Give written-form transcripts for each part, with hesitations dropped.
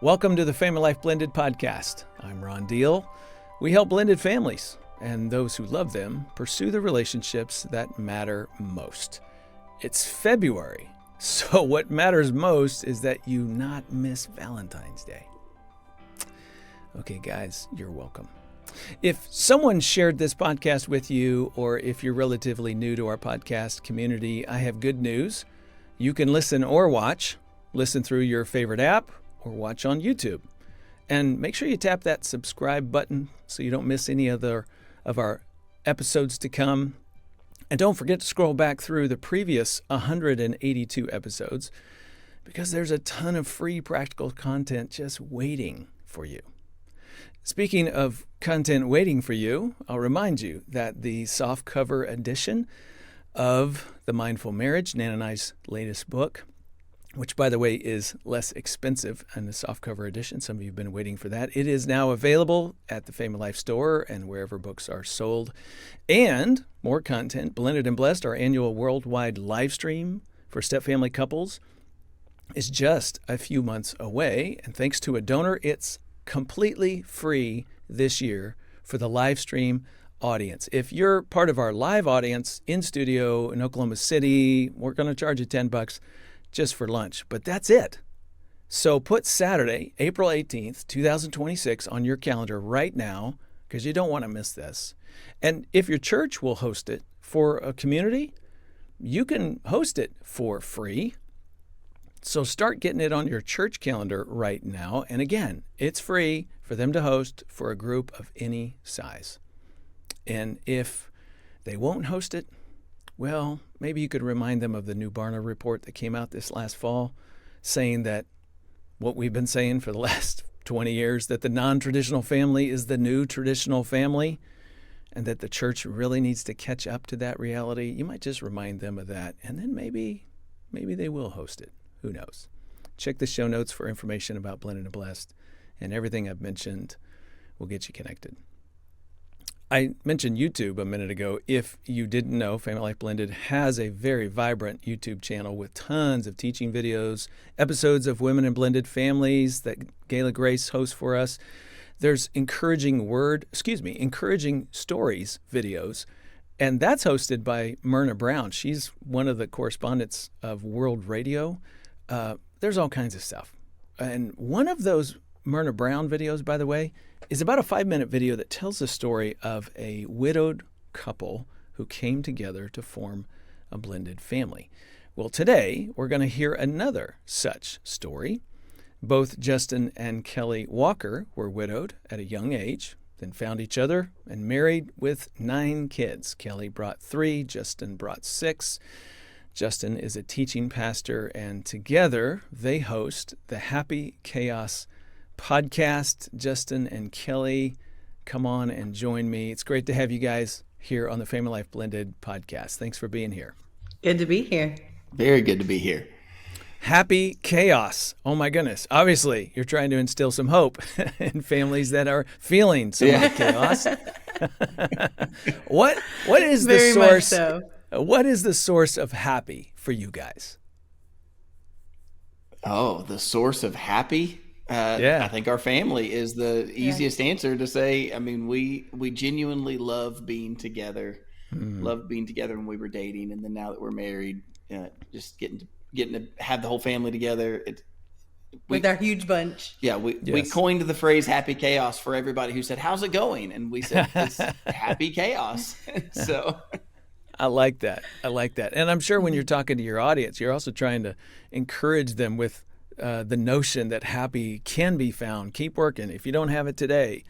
Welcome to the FamilyLife Blended Podcast. I'm Ron Deal. We help blended families and those who love them pursue the relationships that matter most. It's February, so what matters most is that you not miss Valentine's Day. Okay, guys, you're welcome. If someone shared this podcast with you, or if you're relatively new to our podcast community, I have good news. You can listen or watch. Listen through your favorite app or watch on YouTube. And make sure you tap that subscribe button so you don't miss any of our episodes to come. And don't forget to scroll back through the previous 182 episodes because there's a ton of free practical content just waiting for you. Speaking of content waiting for you, I'll remind you that the softcover edition of The Mindful Marriage, Nan and I's latest book, which, by the way, is less expensive in the softcover edition. Some of you have been waiting for that. It is now available at the FamilyLife store and wherever books are sold. And more content, Blended and Blessed, our annual worldwide live stream for step-family couples, is just a few months away. And thanks to a donor, it's completely free this year for the live stream audience. If you're part of our live audience in studio in Oklahoma City, we're going to charge you $10 just for lunch, but that's it. So put Saturday, April 18th, 2026 on your calendar right now because you don't want to miss this. And if your church will host it for a community, you can host it for free. So start getting it on your church calendar right now. And again, it's free for them to host for a group of any size. And if they won't host it, well, maybe you could remind them of the new Barna report that came out this last fall, saying that what we've been saying for the last 20 years, that the non-traditional family is the new traditional family, and that the church really needs to catch up to that reality. You might just remind them of that, and then maybe they will host it. Who knows? Check the show notes for information about Blended and Blessed, and everything I've mentioned will get you connected. I mentioned YouTube a minute ago. If you didn't know, FamilyLife Blended has a very vibrant YouTube channel with tons of teaching videos, episodes of Women in Blended Families that Gayla Grace hosts for us. There's encouraging stories videos, and that's hosted by Myrna Brown. She's one of the correspondents of World Radio. There's all kinds of stuff. And one of those Myrna Brown videos, by the way, is about a 5-minute video that tells the story of a widowed couple who came together to form a blended family. Well, today we're going to hear another such story. Both Justin and Kelly Walker were widowed at a young age, then found each other and married with 9 kids. Kelly brought 3, Justin brought 6. Justin is a teaching pastor, and together they host the Happy Chaos podcast. Justin and Kelly, come on and join me. It's great to have you guys here on the FamilyLife Blended podcast. Thanks for being here. Good to be here. Very good to be here. Happy Chaos. Oh my goodness. Obviously, you're trying to instill some hope in families that are feeling some of the chaos. What is the Very source? Much so. What is the source of happy for you guys? Oh, the source of happy? I think our family is the easiest answer to say. I mean, we genuinely love being together. Loved being together when we were dating, and then now that we're married, just getting to have the whole family together. With our huge bunch. Yeah, we coined the phrase "happy chaos" for everybody who said, "How's it going?" And we said, "It's happy chaos." So. I like that. And I'm sure when you're talking to your audience, you're also trying to encourage them with the notion that happy can be found. Keep working. If you don't have it today,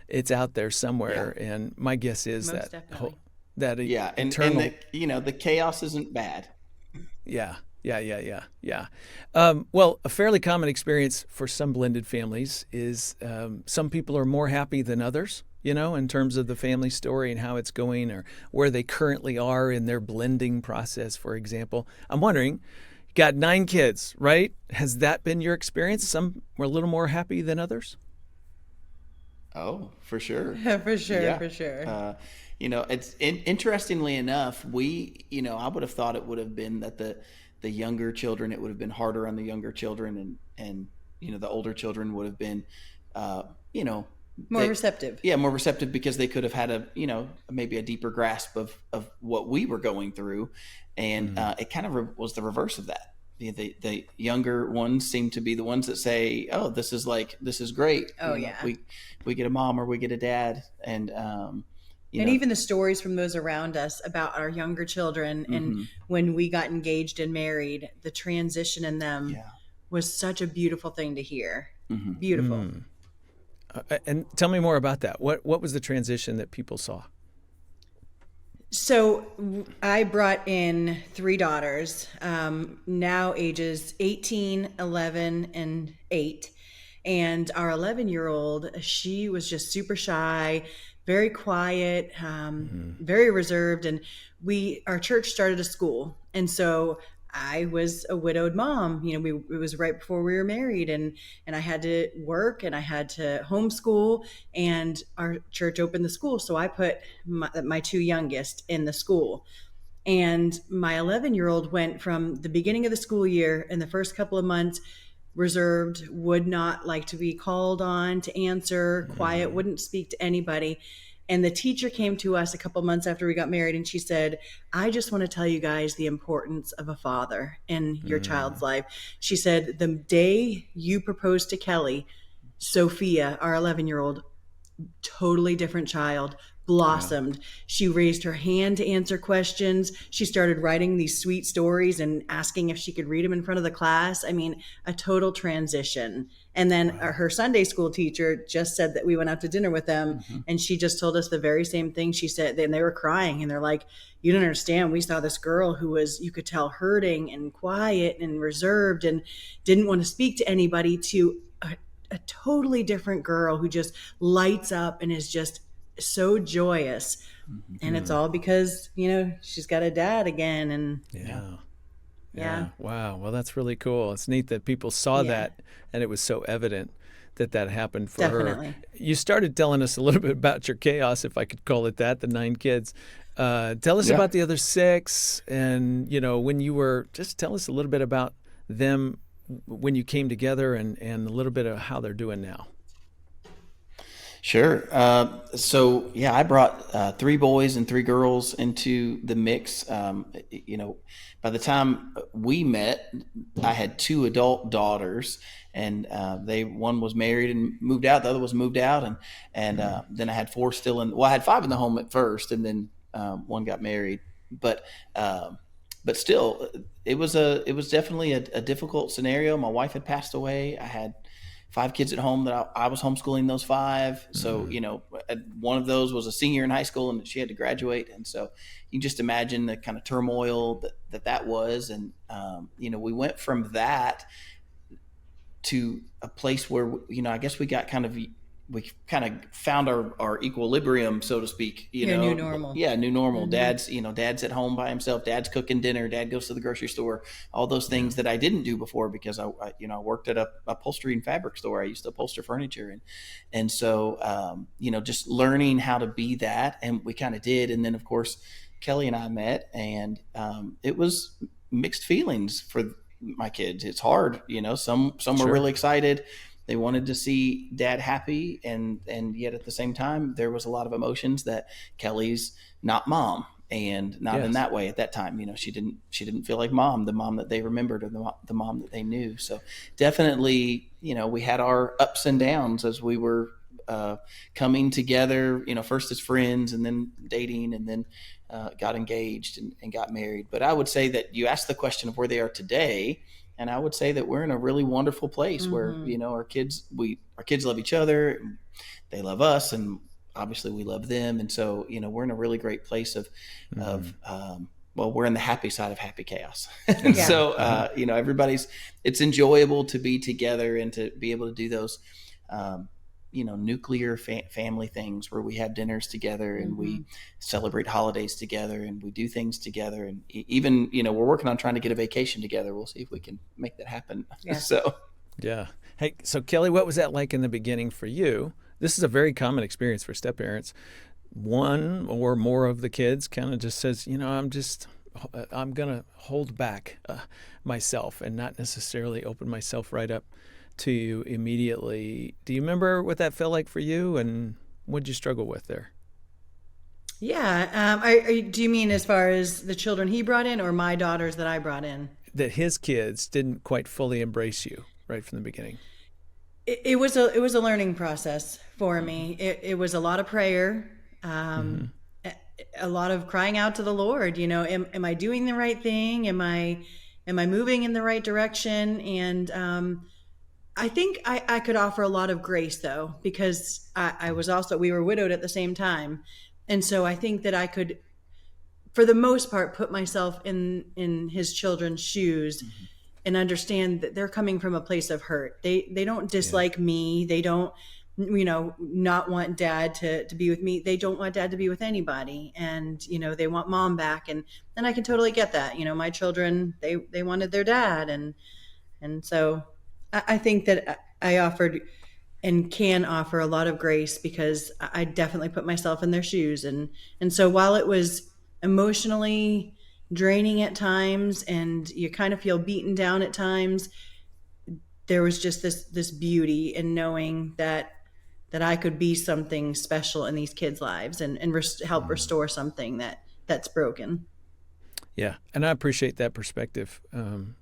it's out there somewhere. Yeah. And my guess is Most that internal, and the chaos isn't bad. Yeah. Well, a fairly common experience for some blended families is some people are more happy than others, in terms of the family story and how it's going or where they currently are in their blending process, for example. I'm wondering, you got 9 kids, right? Has that been your experience? Some were a little more happy than others? Oh, for sure. For sure. It's interestingly enough, I would have thought it would have been that the younger children, it would have been harder on the younger children and the older children would have been, you know, More receptive. Yeah, more receptive, because they could have had maybe a deeper grasp of what we were going through. And it kind of was the reverse of that. The younger ones seem to be the ones that say, "Oh, this is great. Oh, yeah. We get a mom or we get a dad." And even the stories from those around us about our younger children, and when we got engaged and married, the transition in them was such a beautiful thing to hear. Beautiful. And tell me more about that. What was the transition that people saw? So I brought in 3 daughters, now ages 18, 11, and 8. And our 11-year-old, she was just super shy, very quiet, very reserved. And our church started a school. And so I was a widowed mom. It was right before we were married, and I had to work and I had to homeschool, and our church opened the school. So I put my 2 youngest in the school. And my 11-year-old went from the beginning of the school year, in the first couple of months, reserved, would not like to be called on to answer, quiet, wouldn't speak to anybody. And the teacher came to us a couple months after we got married, and she said, "I just want to tell you guys the importance of a father in your child's life." She said, "The day you proposed to Kelly, Sophia, our 11-year-old, totally different child, blossomed. She raised her hand to answer questions. She started writing these sweet stories and asking if she could read them in front of the class. I mean, a total transition." And then her Sunday school teacher just said that we went out to dinner with them, and she just told us the very same thing. She said, and they were crying, and they're like, "You don't understand. We saw this girl who was, you could tell, hurting and quiet and reserved and didn't want to speak to anybody, to a totally different girl who just lights up and is just so joyous." And it's all because she's got a dad again. And yeah. Wow. Well, that's really cool. It's neat that people saw that, and it was so evident that happened for her. You started telling us a little bit about your chaos, if I could call it that, the 9 kids. Tell us about the other 6, and just tell us a little bit about them when you came together, and a little bit of how they're doing now. Sure. So I brought 3 boys and 3 girls into the mix. By the time we met, I had 2 adult daughters, and one was married and moved out. The other was moved out, and then I had 4 still I had 5 in the home at first, and then 1 got married. But still, it was definitely a difficult scenario. My wife had passed away. I had 5 kids at home that I was homeschooling those 5. So, one of those was a senior in high school, and she had to graduate. And so you can just imagine the kind of turmoil that was. And, we went from that to a place where, I guess we kind of found our equilibrium, so to speak. New normal. Yeah, new normal. Dad's at home by himself. Dad's cooking dinner. Dad goes to the grocery store. All those things that I didn't do before, because I worked at a upholstery and fabric store. I used to upholster furniture, and so just learning how to be that, and we kind of did. And then of course Kelly and I met, and it was mixed feelings for my kids. It's hard, some were really excited. They wanted to see Dad happy, and yet at the same time, there was a lot of emotions that Kelly's not Mom, and not in that way at that time. She didn't feel like Mom, the Mom that they remembered, or the Mom that they knew. So definitely, we had our ups and downs as we were coming together. First as friends, and then dating, and then got engaged and got married. But I would say that you asked the question of where they are today. And I would say that we're in a really wonderful place where, our kids love each other, they love us, and obviously we love them. And so, we're in a really great place of we're in the happy side of happy chaos. So, it's enjoyable to be together and to be able to do those, nuclear family things where we have dinners together, and we celebrate holidays together, and we do things together. And even, we're working on trying to get a vacation together. We'll see if we can make that happen. Yeah. Hey, so Kelly, what was that like in the beginning for you? This is a very common experience for step parents. One or more of the kids kind of just says, I'm going to hold back myself and not necessarily open myself right up to you immediately. Do you remember what that felt like for you, and what did you struggle with there? Yeah. Do you mean as far as the children he brought in, or my daughters that I brought in? That his kids didn't quite fully embrace you right from the beginning. It was a learning process for me. It was a lot of prayer, Mm-hmm. a lot of crying out to the Lord. Am I doing the right thing? Am I moving in the right direction? And I think I could offer a lot of grace though, because we were widowed at the same time, and so I think that I could, for the most part, put myself in his children's shoes Mm-hmm. and understand that they're coming from a place of hurt. They don't Yeah. dislike me. They don't, not want dad to be with me. They don't want dad to be with anybody. And, they want mom back. And I can totally get that. My children, they wanted their dad. And so I think that I offered and can offer a lot of grace, because I definitely put myself in their shoes. And so while it was emotionally draining at times and you kind of feel beaten down at times, there was just this beauty in knowing that I could be something special in these kids' lives, and help Mm. restore something that's broken. Yeah, and I appreciate that perspective, and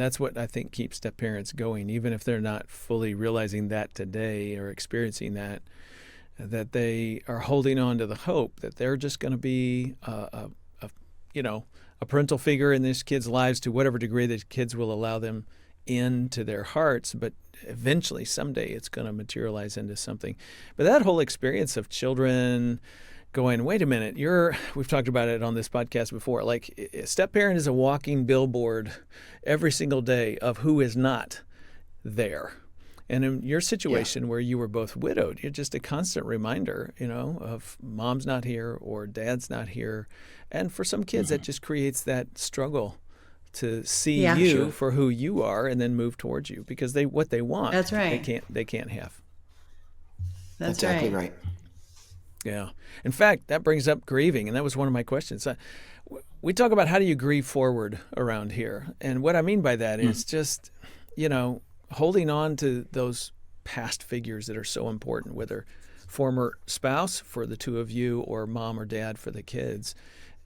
that's what I think keeps step parents going, even if they're not fully realizing that today or experiencing that. That they are holding on to the hope that they're just going to be a a parental figure in this kid's lives to whatever degree the kids will allow them into their hearts, but eventually someday it's going to materialize into something. But that whole experience of children going, wait a minute, we've talked about it on this podcast before, like a step parent is a walking billboard every single day of who is not there. And in your situation, yeah, where you were both widowed, you're just a constant reminder, of mom's not here or dad's not here. And for some kids, that just creates that struggle to see you Sure. for who you are and then move towards you, because what they want, That's right. they can't have. That's exactly right. Yeah. In fact, that brings up grieving, and that was one of my questions. We talk about how do you grieve forward around here, and what I mean by that is just, holding on to those past figures that are so important, whether former spouse for the two of you or mom or dad for the kids.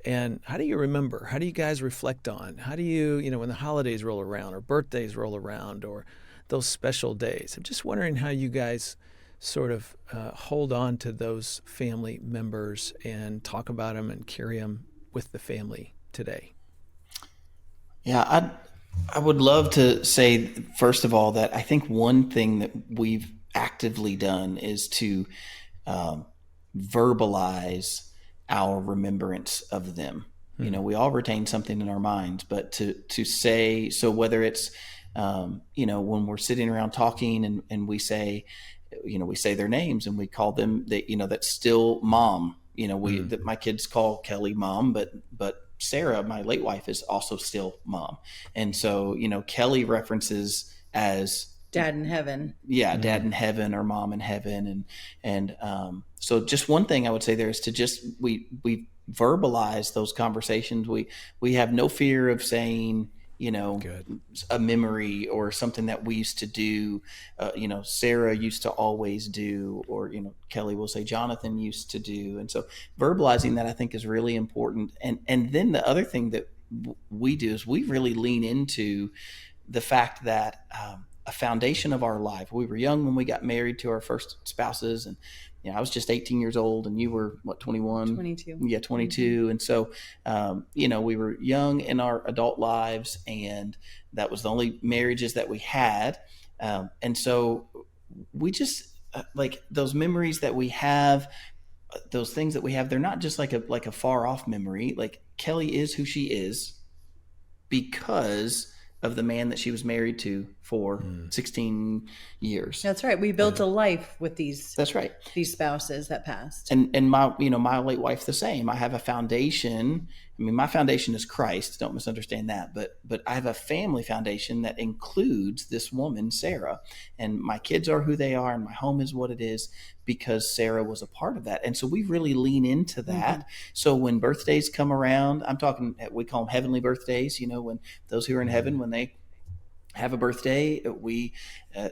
And how do you remember? How do you guys reflect on? How do you, when the holidays roll around or birthdays roll around or those special days? I'm just wondering how you guys sort of hold on to those family members and talk about them and carry them with the family today. Yeah, I would love to say, first of all, that I think one thing that we've actively done is to verbalize our remembrance of them. We all retain something in our minds, but to say, so whether it's, when we're sitting around talking and we say, we say their names and we call them, that's still mom. That my kids call Kelly mom, but Sarah, my late wife, is also still mom. And so, Kelly references as dad in heaven. Yeah, dad in heaven or mom in heaven. And so just one thing I would say there is to just, we verbalize those conversations. We have no fear of saying, Good. a memory or something that we used to do, Sarah used to always do, or, Kelly will say Jonathan used to do. And so verbalizing that, I think, is really important. And then the other thing that we do is we really lean into the fact that a foundation of our life. We were young when we got married to our first spouses, and I was just 18 years old, and you were what, 21? 22. Yeah, 22. Mm-hmm. And so, we were young in our adult lives, and that was the only marriages that we had. And so, we just like those memories that we have. Those things that we have, they're not just like a far off memory. Like Kelly is who she is because of the man that she was married to for 16 years. That's right. We built a life with these. That's right. These spouses that passed. And my, my late wife, the same. I have a foundation. I mean, my foundation is Christ. Don't misunderstand that. But I have a family foundation that includes this woman, Sarah. And my kids are who they are, and my home is what it is because Sarah was a part of that. And so we really lean into that. Mm-hmm. So when birthdays come around, we call them heavenly birthdays, when those who are in heaven, when they have a birthday, we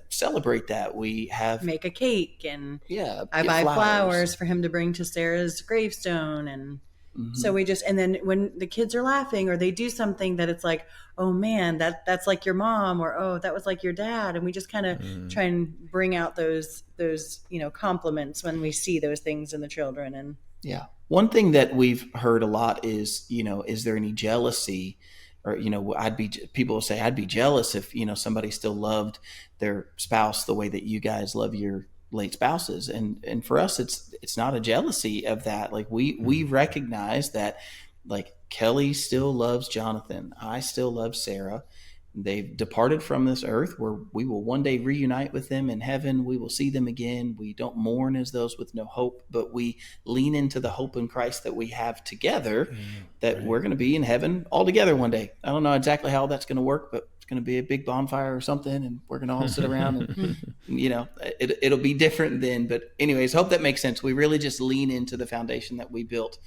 celebrate that. We make a cake, and I get buy flowers for him to bring to Sarah's gravestone. And so Mm-hmm. we just, and then when the kids are laughing or they do something that it's like, oh man, that's like your mom, or oh, that was like your dad. And we just kind of try and bring out those, compliments when we see those things in the children. And Yeah. One thing that we've heard a lot is, is there any jealousy? Or, people will say, I'd be jealous if, somebody still loved their spouse the way that you guys love your late spouses. And for us, it's not a jealousy of that. Like we recognize that, like, Kelly still loves Jonathan. I still love Sarah. They've departed from this earth, where we will one day reunite with them in heaven. We will see them again. We don't mourn as those with no hope, but we lean into the hope in Christ that we have together, that we're going to be in heaven all together one day. I don't know exactly how that's going to work, but it's going to be a big bonfire or something, and we're going to all sit around and, it'll be different then. But anyways, hope that makes sense. We really just lean into the foundation that we built,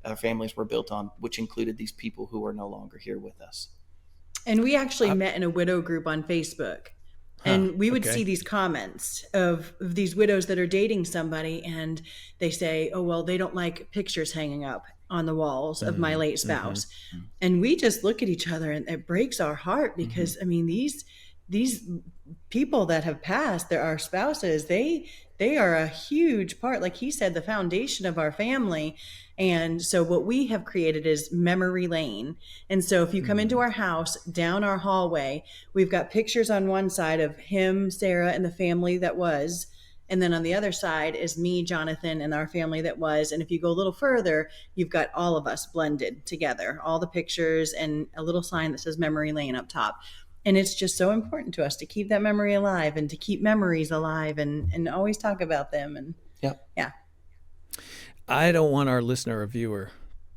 our families were built on, which included these people who are no longer here with us. And we actually met in a widow group on Facebook. And we would see these comments of these widows that are dating somebody, and they say, oh, well, they don't like pictures hanging up on the walls of my late spouse. And we just look at each other, and it breaks our heart, because I mean, these people that have passed, they're our spouses, they are a huge part, like he said, the foundation of our family. And so what we have created is memory lane. And so if you come into our house, down our hallway, we've got pictures on one side of him, Sarah, and the family that was. And then on the other side is me, Jonathan, and our family that was. And if you go a little further, you've got all of us blended together, all the pictures, and a little sign that says memory lane up top. And it's just so important to us to keep that memory alive, and to keep memories alive, and always talk about them. And yeah. I don't want our listener or viewer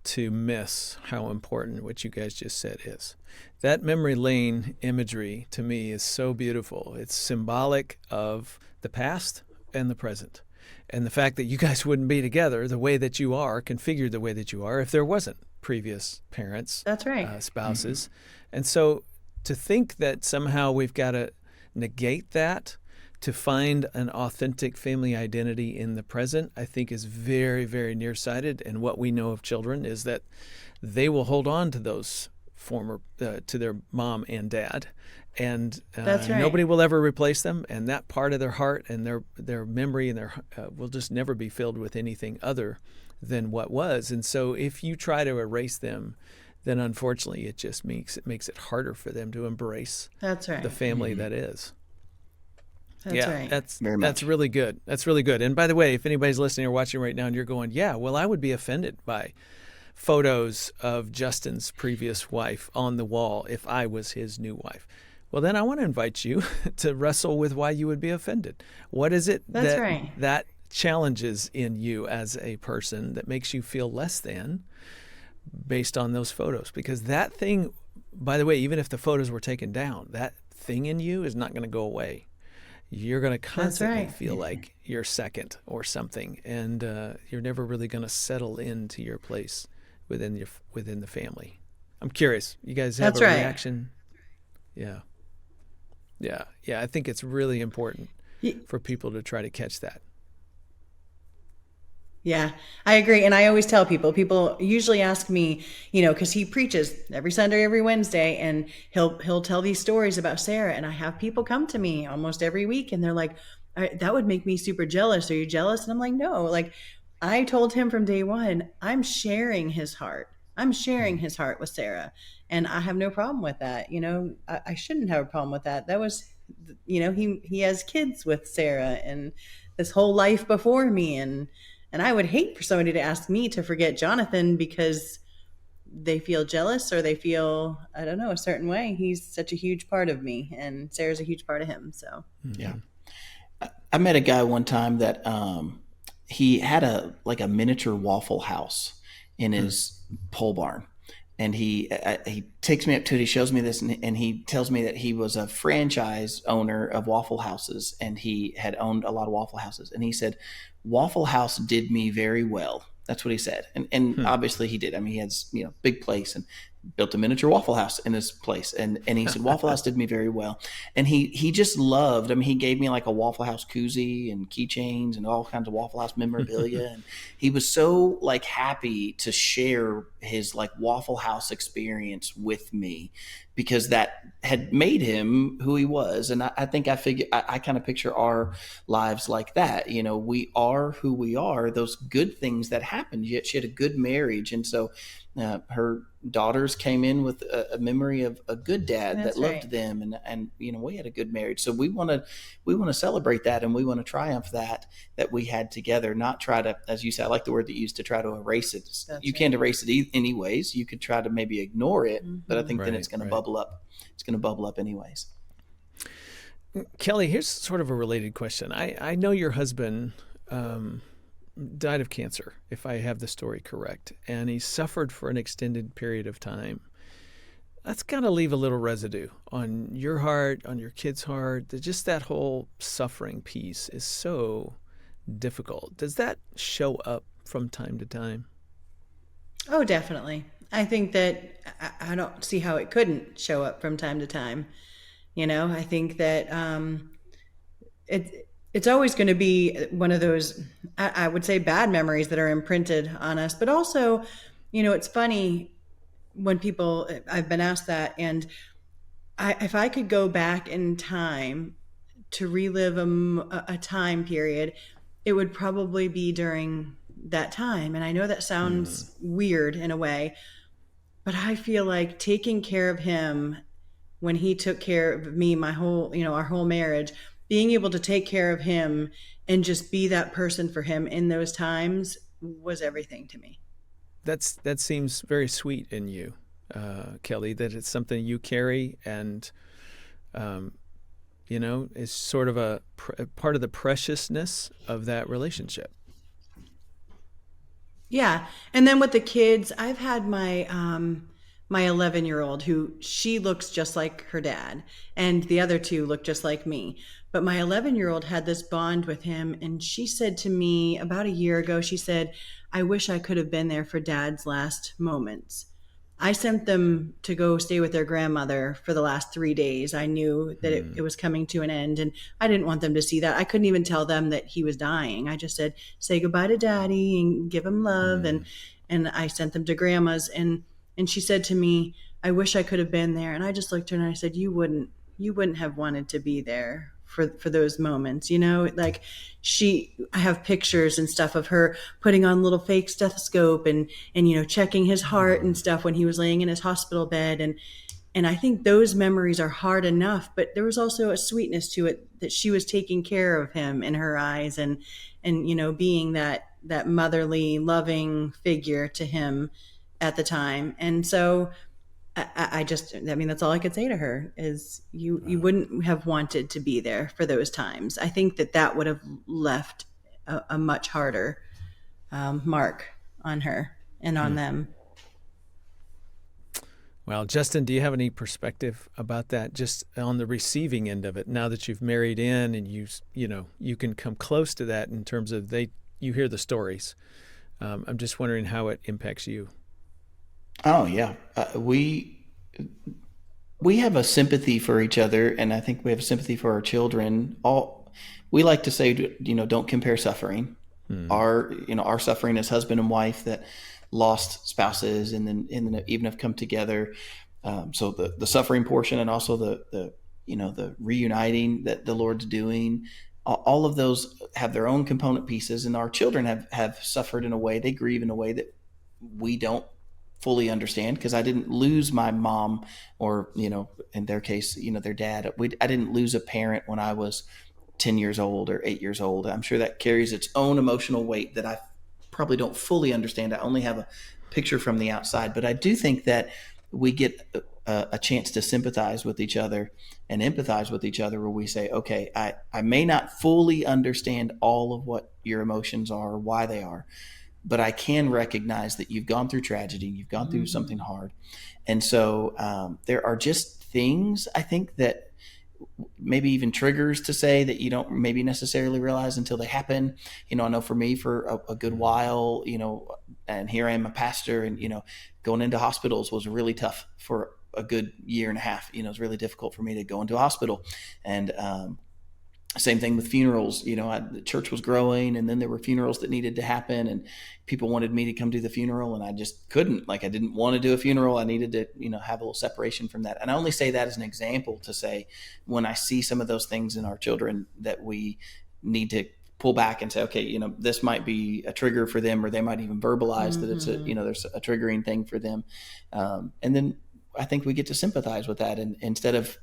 to miss how important what you guys just said is. That memory lane imagery to me is so beautiful. It's symbolic of the past and the present. And the fact that you guys wouldn't be together the way that you are, configured the way that you are, if there wasn't previous parents, that's right, spouses. And so to think that somehow we've got to negate that to find an authentic family identity in the present, I think is very, very nearsighted. And what we know of children is that they will hold on to those former, to their mom and dad. And that's right. Nobody will ever replace them. And that part of their heart and their memory and their will just never be filled with anything other than what was. And so if you try to erase them, then unfortunately it just makes it harder for them to embrace that's right. the family that is. That's right. That's really good. That's really good. And by the way, if anybody's listening or watching right now and you're going, yeah, well, I would be offended by photos of Justin's previous wife on the wall if I was his new wife. Well, then I want to invite you to wrestle with why you would be offended. What is it that challenges in you as a person that makes you feel less than based on those photos? Because that thing, by the way, even if the photos were taken down, that thing in you is not going to go away. You're going to constantly feel like you're second or something, and you're never really going to settle into your place within the family. I'm curious. You guys have a reaction? Yeah. I think it's really important for people to try to catch that. Yeah, I agree. And I always tell people usually ask me, because he preaches every Sunday, every Wednesday, and he'll tell these stories about Sarah. And I have people come to me almost every week, and they're like, that would make me super jealous. Are you jealous? And I'm like, no, like I told him from day one, I'm sharing his heart. I'm sharing his heart with Sarah, and I have no problem with that. I shouldn't have a problem with that. That was, he has kids with Sarah and this whole life before me. And I would hate for somebody to ask me to forget Jonathan because they feel jealous or they feel, I don't know, a certain way. He's such a huge part of me, and Sarah's a huge part of him. So, yeah. I met a guy one time that he had a miniature Waffle House in his pole barn. And he takes me up to it. He shows me this, and he tells me that he was a franchise owner of Waffle Houses, and he had owned a lot of Waffle Houses. And he said, Waffle House did me very well. That's what he said. And obviously he did. I mean, he has, big place. And built a miniature Waffle House in his place. And he said, Waffle House did me very well. And he just loved, I mean, he gave me like a Waffle House koozie and keychains and all kinds of Waffle House memorabilia. And he was so like happy to share his like Waffle House experience with me, because that had made him who he was. And I think I kind of picture our lives like that. You know, we are who we are, those good things that happened. Yet she had a good marriage. And so her daughters came in with a memory of a good dad That's that loved right. them, and you know, we had a good marriage. So we want to celebrate that, and we want to triumph that we had together. Not try to, as you said, I like the word that you used, to try to erase it. That's You right. can't erase it anyways. You could try to maybe ignore it, but I think then Right, it's going to right. bubble up. It's going to bubble up anyways. Kelly, here's sort of a related question. I know your husband died of cancer, if I have the story correct, and he suffered for an extended period of time. That's got to leave a little residue on your heart, on your kid's heart. Just that whole suffering piece is so difficult. Does that show up from time to time? Oh, definitely. I think that I don't see how it couldn't show up from time to time. You know, I think that it's always going to be one of those, I would say, bad memories that are imprinted on us. But also, you know, it's funny when people, I've been asked that, and if I could go back in time to relive a time period, it would probably be during that time. And I know that sounds weird in a way, but I feel like taking care of him when he took care of me, my whole, you know, our whole marriage, being able to take care of him and just be that person for him in those times was everything to me. That seems very sweet in you, Kelly, that it's something you carry and, um, is sort of a part of the preciousness of that relationship. Yeah. And then with the kids, I've had my 11-year-old who she looks just like her dad, and the other two look just like me. But my 11-year-old had this bond with him, and she said to me about a year ago, she said, "I wish I could have been there for dad's last moments." I sent them to go stay with their grandmother for the last 3 days. I knew that it was coming to an end, and I didn't want them to see that. I couldn't even tell them that he was dying. I just said, "Say goodbye to daddy and give him love." And I sent them to grandma's, and she said to me, "I wish I could have been there." And I just looked at her and I said, "You wouldn't have wanted to be there for those moments, you know." Like, I have pictures and stuff of her putting on little fake stethoscope and you know, checking his heart and stuff when he was laying in his hospital bed. And I think those memories are hard enough, but there was also a sweetness to it that she was taking care of him in her eyes, and you know, being that motherly loving figure to him at the time. And so I mean, that's all I could say to her is you wouldn't have wanted to be there for those times. I think that would have left a much harder mark on her and on them. Well, Justin, do you have any perspective about that, just on the receiving end of it? Now that you've married in and you can come close to that in terms of you hear the stories. I'm just wondering how it impacts you. Oh yeah, we have a sympathy for each other, and I think we have a sympathy for our children. All we like to say, don't compare suffering. Our suffering as husband and wife that lost spouses and then even have come together. So the suffering portion, and also the reuniting that the Lord's doing. All of those have their own component pieces, and our children have suffered in a way, they grieve in a way that we don't fully understand, because I didn't lose my mom, or in their case, their dad. I didn't lose a parent when I was 10 years old or 8 years old. I'm sure that carries its own emotional weight that I probably don't fully understand. I only have a picture from the outside, but I do think that we get a chance to sympathize with each other and empathize with each other, where we say, okay, I may not fully understand all of what your emotions are or why they are, but I can recognize that you've gone through tragedy, you've gone through something hard. And so there are just things, I think, that maybe even triggers to say that you don't maybe necessarily realize until they happen. I know for me, for a good while, and here I am a pastor, and, going into hospitals was really tough for a good year and a half. It was really difficult for me to go into a hospital. And, same thing with funerals. The church was growing, and then there were funerals that needed to happen, and people wanted me to come do the funeral, and I just couldn't. Like, I didn't want to do a funeral. I needed to, have a little separation from that. And I only say that as an example to say, when I see some of those things in our children, that we need to pull back and say, okay, this might be a trigger for them, or they might even verbalize that it's there's a triggering thing for them. And then I think we get to sympathize with that, and instead of,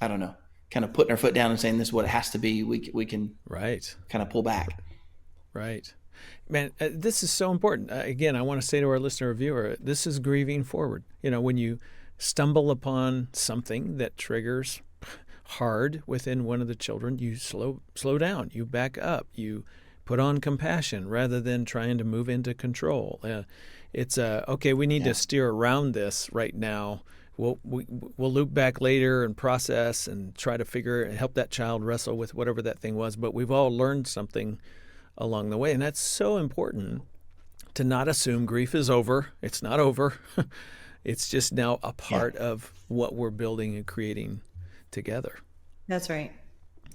I don't know, kind of putting our foot down and saying this is what it has to be, we can kind of pull back. Right. Man, this is so important. Again, I want to say to our listener or viewer, this is grieving forward. When you stumble upon something that triggers hard within one of the children, you slow down, you back up, you put on compassion rather than trying to move into control. It's okay, we need to steer around this right now. We'll loop back later and process and try to help that child wrestle with whatever that thing was. But we've all learned something along the way. And that's so important, to not assume grief is over. It's not over. It's just now a part of what we're building and creating together. That's right.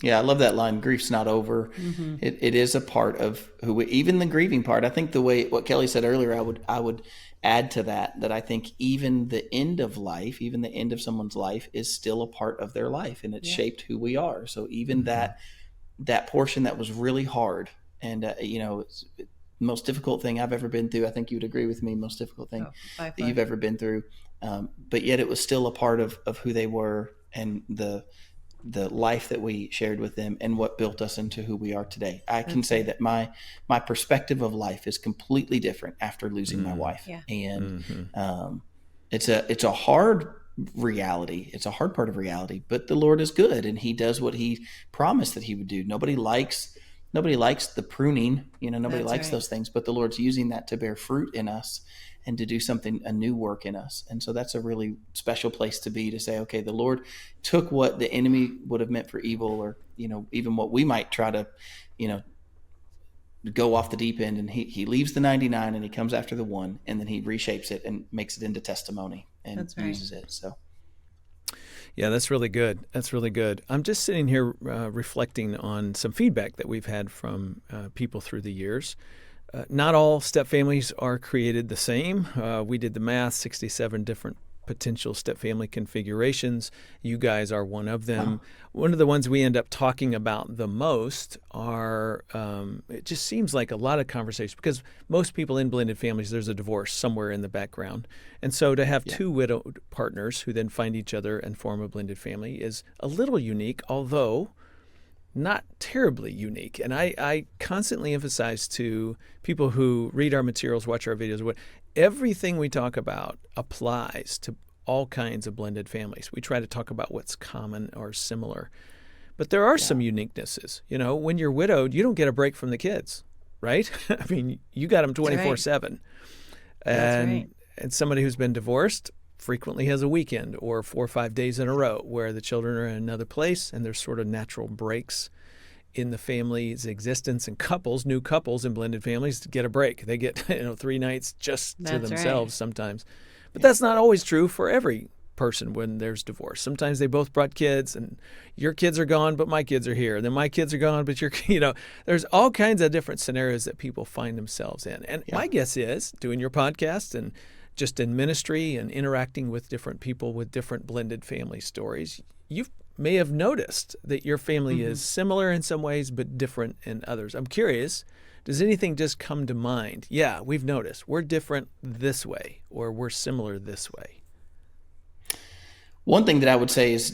Yeah, I love that line. Grief's not over. Mm-hmm. It is a part of who even the grieving part. I think what Kelly said earlier, I would add to that I think even the end of life, even the end of someone's life, is still a part of their life, and it's shaped who we are. So even that portion that was really hard, and it's the most difficult thing I've ever been through. I think you would agree with me. Most difficult thing that you've ever been through, but yet it was still a part of who they were, and the life that we shared with them, and what built us into who we are today. I can say that my perspective of life is completely different after losing my wife. Yeah. And it's a hard reality. It's a hard part of reality, but the Lord is good, and He does what He promised that He would do. Nobody likes the pruning, nobody likes those things, but the Lord's using that to bear fruit in us and to do a new work in us. And so that's a really special place to be, to say, okay, the Lord took what the enemy would have meant for evil, or, even what we might try to, go off the deep end, and he leaves the 99 and He comes after the one, and then He reshapes it and makes it into testimony and uses it. So. Yeah, that's really good. That's really good. I'm just sitting here reflecting on some feedback that we've had from people through the years. Not all step families are created the same. We did the math, 67 different potential step family configurations. You guys are one of them. One of the ones we end up talking about the most are, it just seems like a lot of conversation, because most people in blended families, there's a divorce somewhere in the background. And so to have two widowed partners who then find each other and form a blended family is a little unique, although not terribly unique. And I constantly emphasize to people who read our materials, watch our videos, everything we talk about applies to all kinds of blended families. We try to talk about what's common or similar. But there are some uniquenesses. When you're widowed, you don't get a break from the kids, right? I mean, you got them 24/7. And somebody who's been divorced frequently has a weekend or 4 or 5 days in a row where the children are in another place, and there's sort of natural breaks in the family's existence, and new couples in blended families get a break. They get 3 nights just to themselves sometimes. But that's not always true for every person when there's divorce. Sometimes they both brought kids, and your kids are gone, but my kids are here. And then my kids are gone, but there's all kinds of different scenarios that people find themselves in. And my guess is, doing your podcast and just in ministry and interacting with different people with different blended family stories, you may have noticed that your family is similar in some ways, but different in others. I'm curious, does anything just come to mind? Yeah, we've noticed we're different this way, or we're similar this way. One thing that I would say is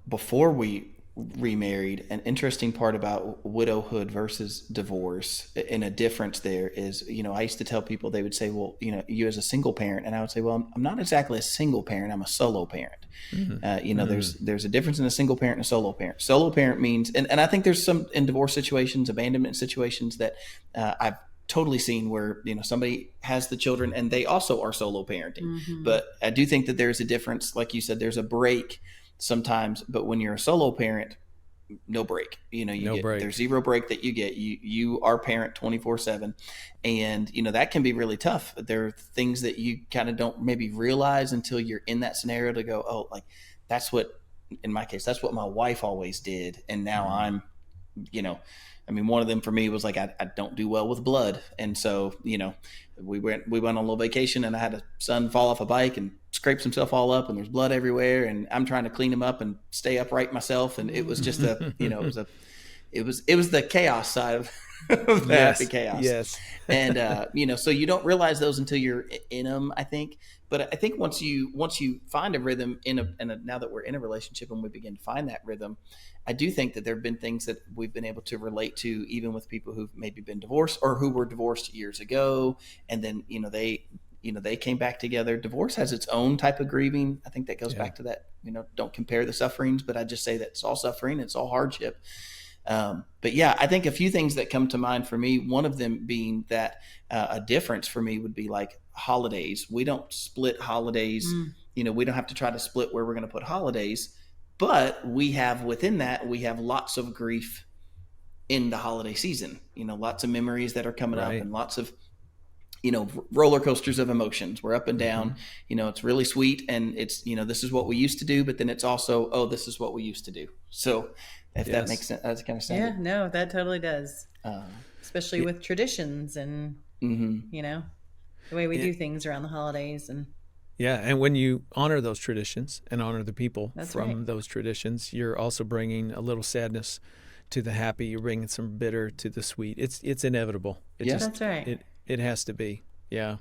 before we remarried, an interesting part about widowhood versus divorce, and a difference there is, I used to tell people, they would say, well, you as a single parent, and I would say, well, I'm not exactly a single parent, I'm a solo parent. There's a difference in a single parent and a solo parent. Solo parent means, and I think there's some in divorce situations, abandonment situations, that I've totally seen where, somebody has the children and they also are solo parenting. But I do think that there's a difference. Like you said, there's a break sometimes, but when you're a solo parent, no break. You know, No there's break. zero break that you get. You are parent 24/7. And, that can be really tough. There are things that you kind of don't maybe realize until you're in that scenario to go, oh, like that's what, in my case, that's what my wife always did. And now I'm, you know, I mean, one of them for me was like, I don't do well with blood. And so, we went on a little vacation and I had a son fall off a bike and scrapes himself all up and there's blood everywhere. And I'm trying to clean him up and stay upright myself. And it was just it was the chaos side of, of the happy Yes. chaos. Yes. And, so you don't realize those until you're in them, I think. But I think once you find a rhythm now that we're in a relationship and we begin to find that rhythm, I do think that there have been things that we've been able to relate to, even with people who've maybe been divorced or who were divorced years ago. And then, they came back together. Divorce has its own type of grieving. I think that goes back to that, don't compare the sufferings, but I just say that it's all suffering. It's all hardship. But yeah, I think a few things that come to mind for me, one of them being that a difference for me would be like holidays. We don't split holidays. We don't have to try to split where we're going to put holidays, but we have lots of grief in the holiday season, lots of memories that are coming up and lots of, roller coasters of emotions. We're up and down, it's really sweet. And it's, this is what we used to do, but then it's also, oh, this is what we used to do. So if that makes sense, that's kind of sad. Yeah, no, that totally does. Especially with traditions and, the way we do things around the holidays. And when you honor those traditions and honor the people from those traditions, you're also bringing a little sadness to the happy. You're bringing some bitter to the sweet. It's inevitable. That's right. It has to be. Yeah.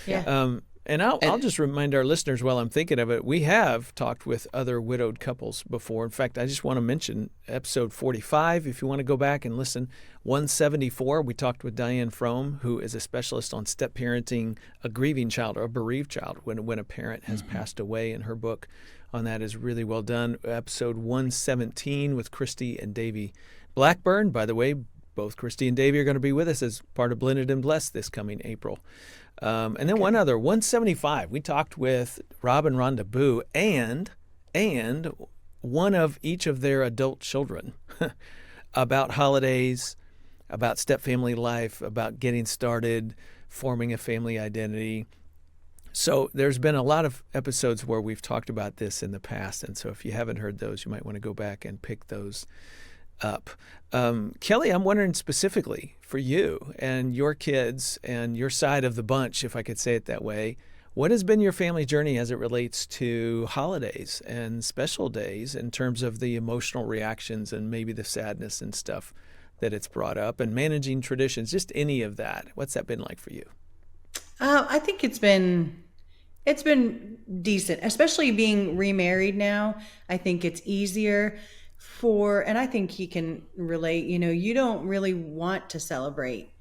Yeah. And I'll just remind our listeners while I'm thinking of it, we have talked with other widowed couples before. In fact, I just want to mention episode 45, if you want to go back and listen. 174, we talked with Diane Fromm, who is a specialist on step parenting a grieving child or a bereaved child when a parent has passed away, and her book on that is really well done. Episode 117 with Christy and Davey Blackburn. By the way, both Christy and Davey are going to be with us as part of Blended and Blessed this coming April. And then one other, 175, we talked with Rob and Rhonda Boo and one of each of their adult children about holidays, about step family life, about getting started, forming a family identity. So there's been a lot of episodes where we've talked about this in the past. And so if you haven't heard those, you might want to go back and pick those up. Kelly, I'm wondering specifically for you and your kids and your side of the bunch, if I could say it that way, what has been your family journey as it relates to holidays and special days in terms of the emotional reactions and maybe the sadness and stuff that it's brought up and managing traditions, just any of that? What's that been like for you? I think it's been decent, especially being remarried now. I think it's easier and I think he can relate, you don't really want to celebrate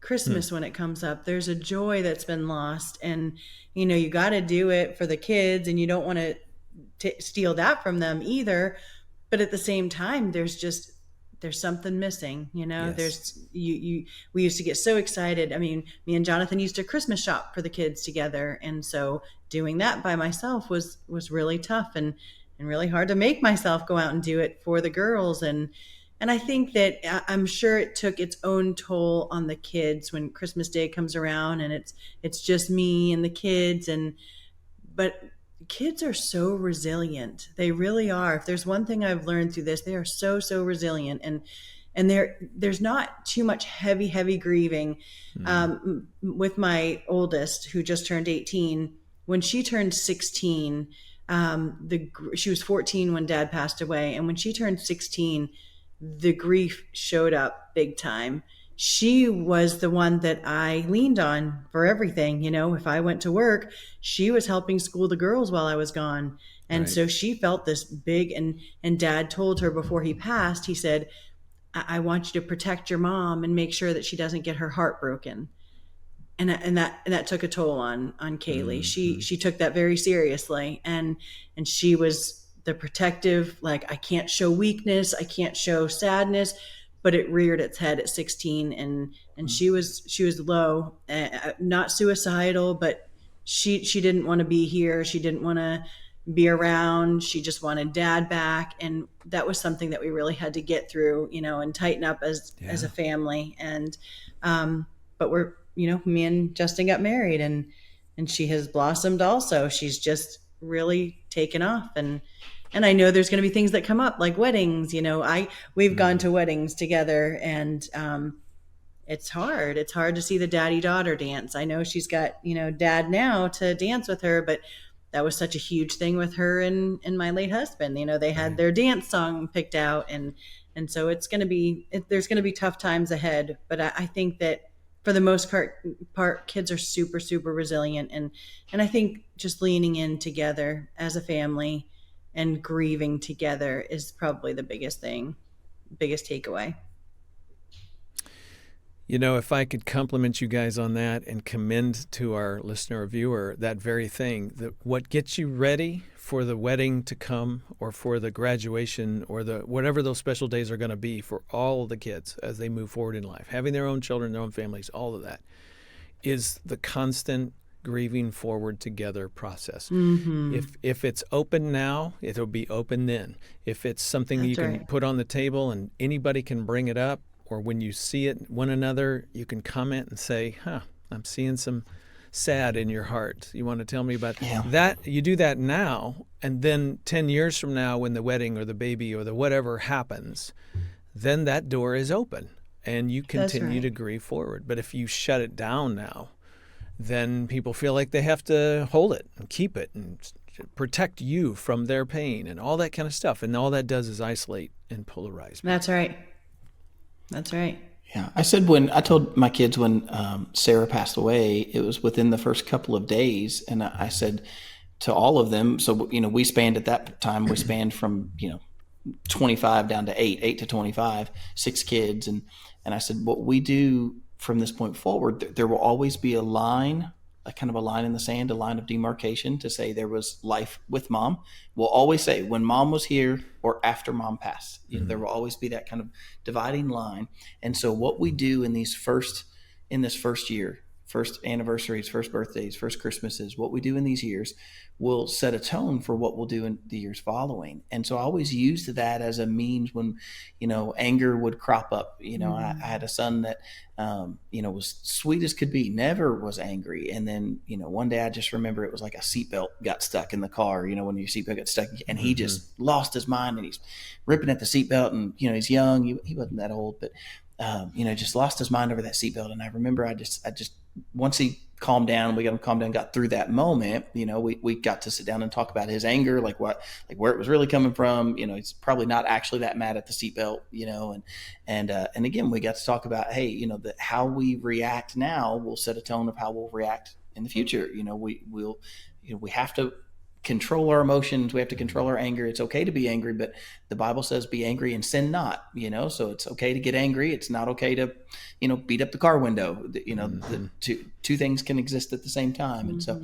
Christmas when it comes up. There's a joy that's been lost, and, you got to do it for the kids, and you don't want to steal that from them either. But at the same time, there's something missing, Yes. There's we used to get so excited. I mean, me and Jonathan used to Christmas shop for the kids together. And so doing that by myself was really tough and really hard to make myself go out and do it for the girls. And I think that I'm sure it took its own toll on the kids when Christmas Day comes around and it's just me and the kids. But kids are so resilient. They really are. If there's one thing I've learned through this, they are so resilient. And there's not too much heavy grieving. With my oldest, who just turned 18, when she turned 16, she was 14 when Dad passed away, and when she turned 16, the grief showed up big time. She was the one that I leaned on for everything. If I went to work, she was helping school the girls while I was gone. And so she felt this big, and Dad told her before he passed, he said, I want you to protect your mom and make sure that she doesn't get her heart broken. And that took a toll on Kaylee. Mm-hmm. She took that very seriously, and she was the protective, like, I can't show weakness, I can't show sadness, but it reared its head at 16, and she was low, not suicidal, but she didn't want to be here. She didn't want to be around. She just wanted dad back. And that was something that we really had to get through, and tighten up as a family. And, but we're, me and Justin got married, and she has blossomed also. She's just really taken off. And I know there's going to be things that come up like weddings. We've gone to weddings together, and, it's hard. It's hard to see the daddy daughter dance. I know she's got, dad now to dance with her, but that was such a huge thing with her and my late husband. They had their dance song picked out, and so there's going to be tough times ahead. But I think that for the most part, kids are super, super resilient. And I think just leaning in together as a family and grieving together is probably the biggest takeaway. If I could compliment you guys on that and commend to our listener or viewer that very thing, that what gets you ready for the wedding to come, or for the graduation, or the whatever those special days are going to be for all the kids as they move forward in life, having their own children, their own families, all of that, is the constant grieving forward together process. Mm-hmm. If it's open now, it'll be open then. If it's something That's you can right. put on the table and anybody can bring it up, or when you see it one another, you can comment and say, I'm seeing some sad in your heart. You want to tell me about that? You do that now, and then 10 years from now, when the wedding or the baby or the whatever happens, then that door is open and you continue to grieve forward. But if you shut it down now, then people feel like they have to hold it and keep it and protect you from their pain and all that kind of stuff. And all that does is isolate and polarize. That's right. That's right. Yeah. I told my kids when Sarah passed away, it was within the first couple of days. And I said to all of them, so, we spanned at that time, we spanned from, 25 down to 8 to 25, 6 kids. And I said, what we do from this point forward, there will always be a line, a kind of a line in the sand, a line of demarcation to say there was life with mom. We'll always say when mom was here or after mom passed, there will always be that kind of dividing line. And so what we do in this first year, first anniversaries, first birthdays, first Christmases, what we do in these years will set a tone for what we'll do in the years following. And so I always used that as a means when, anger would crop up. I had a son that, was sweet as could be, never was angry. And then, one day I just remember it was like a seatbelt got stuck in the car, when your seatbelt got stuck, and he just lost his mind and he's ripping at the seatbelt, and, he's young. He wasn't that old, but, just lost his mind over that seatbelt. And I remember I just once he calmed down, we got him calmed down, got through that moment, we got to sit down and talk about his anger, like where it was really coming from. He's probably not actually that mad at the seatbelt, and again, we got to talk about, hey, that how we react now will set a tone of how we'll react in the future. We have to control our emotions. We have to control our anger. It's okay to be angry, but the Bible says be angry and sin not, so it's okay to get angry. It's not okay to, beat up the car window. The two things can exist at the same time. And so,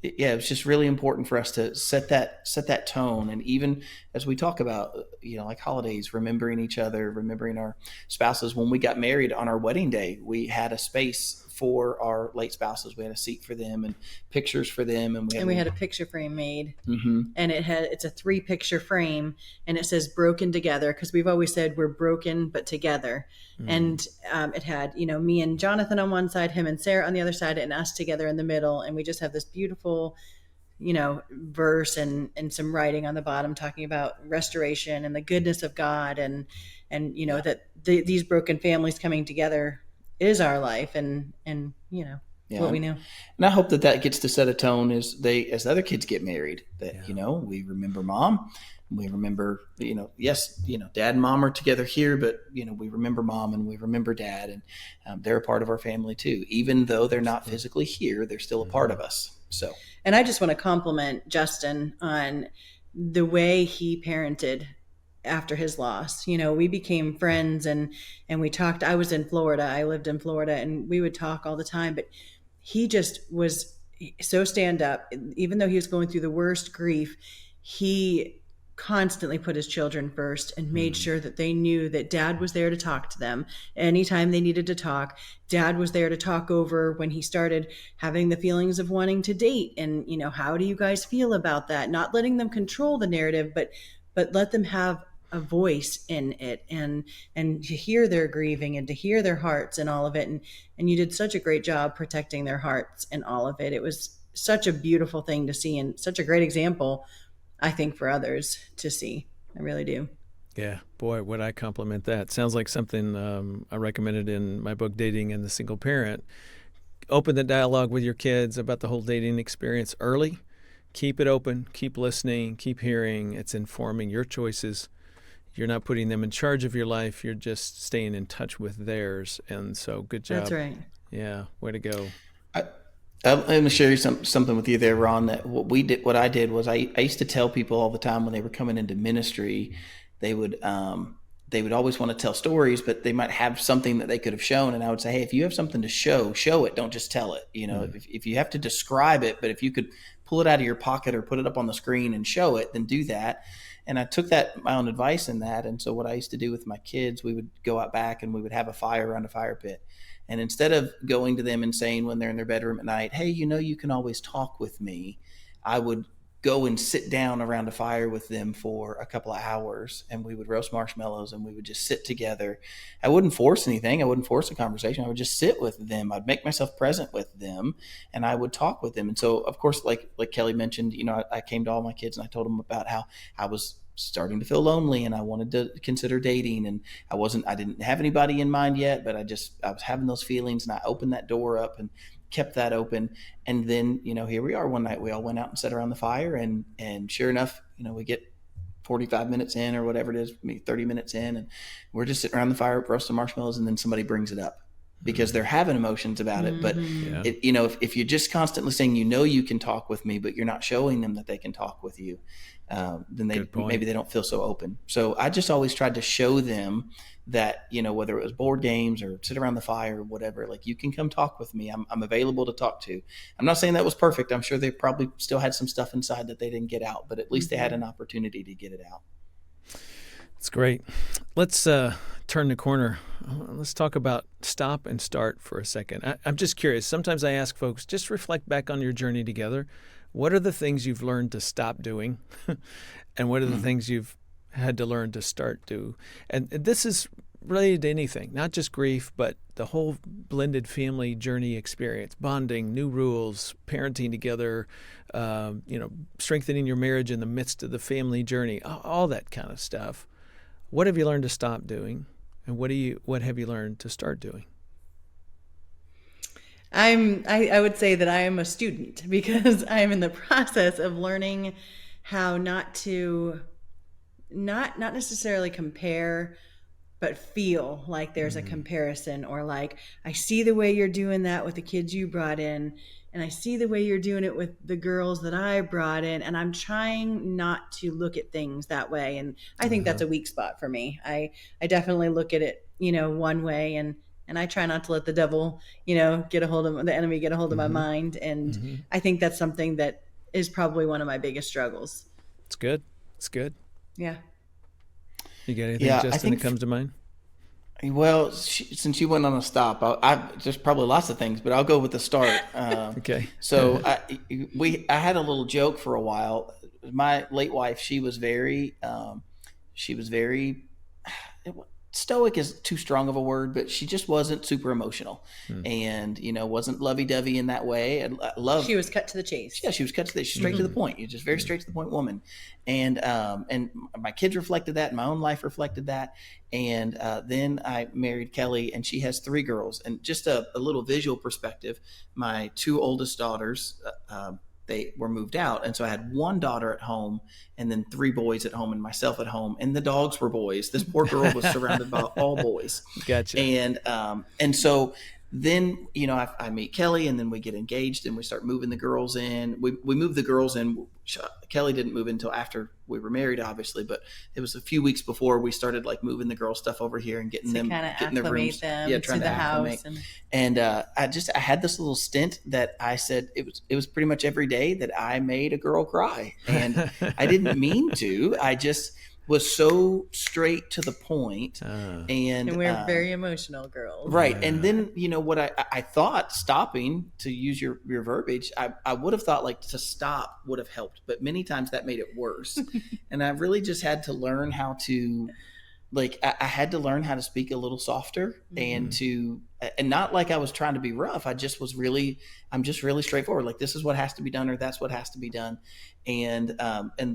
it's just really important for us to set that tone. And even as we talk about, like holidays, remembering each other, remembering our spouses. When we got married on our wedding day, we had a space for our late spouses. We had a seat for them and pictures for them. And we had a picture frame made, and it's a 3-picture frame, and it says broken together. Cause we've always said we're broken, but together. And it had, me and Jonathan on one side, him and Sarah on the other side, and us together in the middle. And we just have this beautiful, verse and some writing on the bottom talking about restoration and the goodness of God. And that these broken families coming together is our life and what we know. And I hope that gets to set a tone as the other kids get married, that, we remember mom. We remember, dad and mom are together here, but, we remember mom and we remember dad, and they're a part of our family too. Even though they're not physically here, they're still a part of us. So, and I just want to compliment Justin on the way he parented after his loss. We became friends and we talked. I was in Florida. I lived in Florida, and we would talk all the time, but he just was so stand up. Even though he was going through the worst grief, he constantly put his children first and made sure that they knew that dad was there to talk to them anytime they needed to talk. Dad was there to talk over when he started having the feelings of wanting to date, and how do you guys feel about that? Not letting them control the narrative, but let them have a voice in it, and to hear their grieving and to hear their hearts and all of it. And you did such a great job protecting their hearts and all of it. It was such a beautiful thing to see, and such a great example, I think, for others to see. I really do. Yeah, boy, would I compliment that. Sounds like something I recommended in my book, Dating and the Single Parent. Open the dialogue with your kids about the whole dating experience early. Keep it open, keep listening, keep hearing. It's informing your choices. You're not putting them in charge of your life. You're just staying in touch with theirs. And so good job. That's right. Yeah, way to go. I'm going to share something with you there, Ron, that what I did was I used to tell people all the time when they were coming into ministry, they would always want to tell stories, but they might have something that they could have shown. And I would say, hey, if you have something to show it. Don't just tell it. If you have to describe it, but if you could pull it out of your pocket or put it up on the screen and show it, then do that. And I took my own advice in that. And so what I used to do with my kids, we would go out back and we would have a fire around a fire pit. And instead of going to them and saying when they're in their bedroom at night, hey, you can always talk with me, I would go and sit down around a fire with them for a couple of hours, and we would roast marshmallows and we would just sit together. I wouldn't force anything. I wouldn't force a conversation. I would just sit with them. I'd make myself present with them, and I would talk with them. And so, of course, like Kelly mentioned, I came to all my kids and I told them about how I was starting to feel lonely and I wanted to consider dating, and I didn't have anybody in mind yet, but I was having those feelings, and I opened that door up and kept that open. And then, here we are one night, we all went out and sat around the fire, and sure enough, we get 45 minutes in or whatever it is, maybe 30 minutes in, and we're just sitting around the fire roasting marshmallows, and then somebody brings it up because they're having emotions about it. But if you're just constantly saying, you can talk with me, but you're not showing them that they can talk with you, then maybe they don't feel so open. So I just always tried to show them that, whether it was board games or sit around the fire or whatever, like, you can come talk with me. I'm available to talk to. I'm not saying that was perfect. I'm sure they probably still had some stuff inside that they didn't get out, but at least they had an opportunity to get it out. That's great. Let's turn the corner. Let's talk about stop and start for a second. I'm just curious. Sometimes I ask folks, just reflect back on your journey together. What are the things you've learned to stop doing? And what are the things you've had to learn to start do? And this is related to anything, not just grief, but the whole blended family journey experience, bonding, new rules, parenting together, strengthening your marriage in the midst of the family journey, all that kind of stuff. What have you learned to stop doing? And what have you learned to start doing? I would say that I am a student, because I am in the process of learning how not to not necessarily compare, but feel like there's a comparison, or like, I see the way you're doing that with the kids you brought in, and I see the way you're doing it with the girls that I brought in, and I'm trying not to look at things that way. And I think that's a weak spot for me. I definitely look at it, one way, and I try not to let the devil, get a hold of the enemy, get a hold of my mind. And I think that's something that is probably one of my biggest struggles. It's good. It's good. Yeah. You got anything, Justin, that comes to mind? Well, since you went on a stop, there's probably lots of things, but I'll go with the start. Okay. So I had a little joke for a while. My late wife, she was very stoic is too strong of a word, but she just wasn't super emotional, and wasn't lovey-dovey in that way. I love. She was cut to the chase. Yeah, she was cut to the straight to the point. You're just very straight to the point woman, and my kids reflected that, and my own life reflected that. And then I married Kelly, and she has 3 girls. And just a little visual perspective, my 2 oldest daughters, they were moved out. And so I had 1 daughter at home, and then 3 boys at home, and myself at home. And the dogs were boys. This poor girl was surrounded by all boys. Gotcha. And so then, I meet Kelly, and then we get engaged and we start moving the girls in. We moved the girls in. Kelly didn't move in until after we were married, obviously, but it was a few weeks before we started like moving the girls' stuff over here and getting them, getting their rooms, them trying to the house. And I had this little stint that I said it was pretty much every day that I made a girl cry, and I didn't mean to. I just was so straight to the point. And we're very emotional girls. Right. And then, what I thought stopping, to use your verbiage, I would have thought like to stop would have helped, but many times that made it worse. And I really just had to learn how to, I had to learn how to speak a little softer, and not like I was trying to be rough. I'm just really straightforward. Like, this is what has to be done, or that's what has to be done. And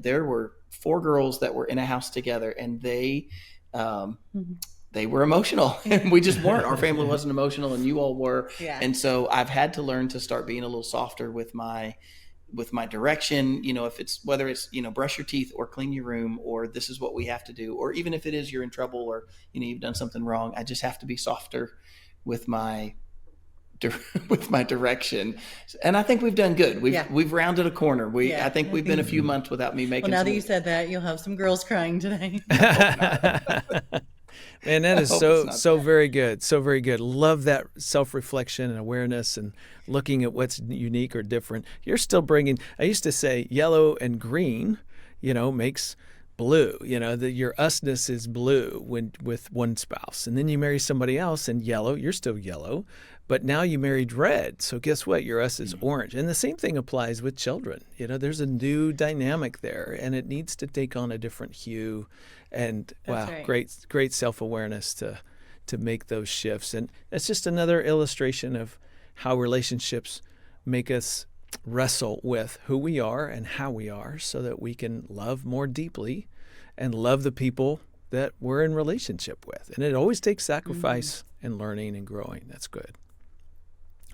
there were 4 girls that were in a house together, and they were emotional, and we just weren't. Our family wasn't emotional, and you all were. Yeah. And so I've had to learn to start being a little softer with my direction, if it's, whether it's, brush your teeth or clean your room, or this is what we have to do, or even if it is you're in trouble, or, you've done something wrong, I just have to be softer with my direction. And I think we've done good. We've rounded a corner. I think we've been a few months without me making. Well, now that you said that, you'll have some girls crying today. Man, that is so very good. So very good. Love that self-reflection and awareness and looking at what's unique or different. You're still bringing, I used to say yellow and green, makes blue. Your usness is blue with one spouse. And then you marry somebody else and yellow, you're still yellow. But now you married red. So guess what? Your us is orange. And the same thing applies with children. There's a new dynamic there, and it needs to take on a different hue. And That's right. great self-awareness to make those shifts. And it's just another illustration of how relationships make us wrestle with who we are and how we are, so that we can love more deeply and love the people that we're in relationship with. And it always takes sacrifice and learning and growing. That's good.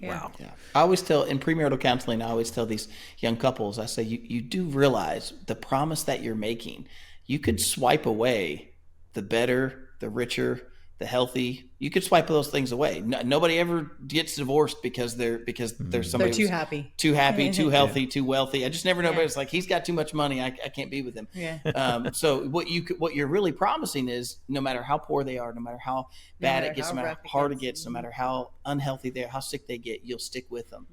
Yeah. Wow. Yeah. I always tell, in premarital counseling, I always tell these young couples, I say, you do realize the promise that you're making. You could swipe away the better, the richer, the healthy. You could swipe those things away. Nobody ever gets divorced because there's somebody they're too happy, too healthy, too wealthy. I just never know. But it's like, he's got too much money. I can't be with him. Yeah. So what you're really promising is, no matter how poor they are, no matter how bad it gets, no matter how hard it gets, no matter how unhealthy they are, how sick they get, you'll stick with them.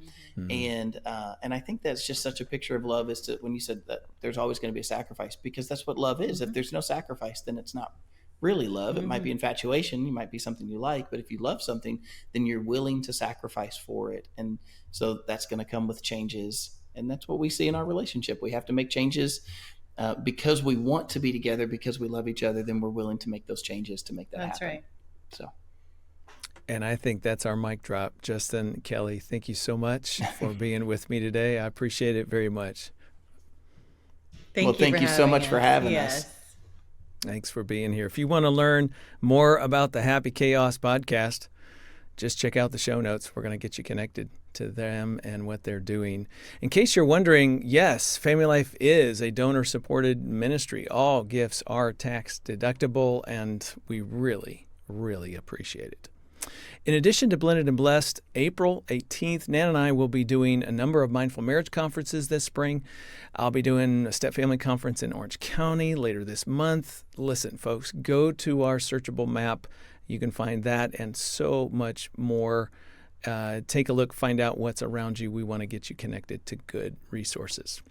And I think that's just such a picture of love, is to, when you said that there's always going to be a sacrifice, because that's what love is. If there's no sacrifice, then it's not really love. It might be infatuation, it might be something you like, but if you love something, then you're willing to sacrifice for it. And so that's going to come with changes. And that's what we see in our relationship. We have to make changes because we want to be together, because we love each other. Then we're willing to make those changes to make that happen. That's right. So. And I think that's our mic drop. Justin, Kelly, thank you so much for being with me today. I appreciate it very much. Thank you so much for having us. Thanks for being here. If you want to learn more about the Happy Chaos podcast, just check out the show notes. We're going to get you connected to them and what they're doing. In case you're wondering, yes, FamilyLife is a donor-supported ministry. All gifts are tax deductible, and we really, really appreciate it. In addition to Blended and Blessed, April 18th, Nan and I will be doing a number of mindful marriage conferences this spring. I'll be doing a Step Family Conference in Orange County later this month. Listen, folks, go to our searchable map. You can find that and so much more. Take a look, find out what's around you. We want to get you connected to good resources.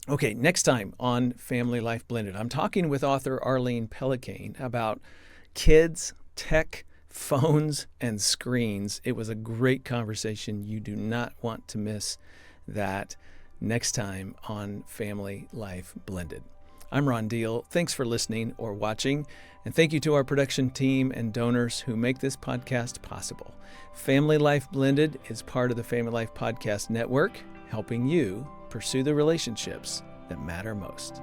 Okay, next time on Family Life Blended, I'm talking with author Arlene Pellicane about kids, tech, phones, and screens. It was a great conversation. You do not want to miss that next time on Family Life Blended. I'm Ron Deal. Thanks for listening or watching, and thank you to our production team and donors who make this podcast possible. Family Life Blended is part of the Family Life Podcast Network, helping you pursue the relationships that matter most.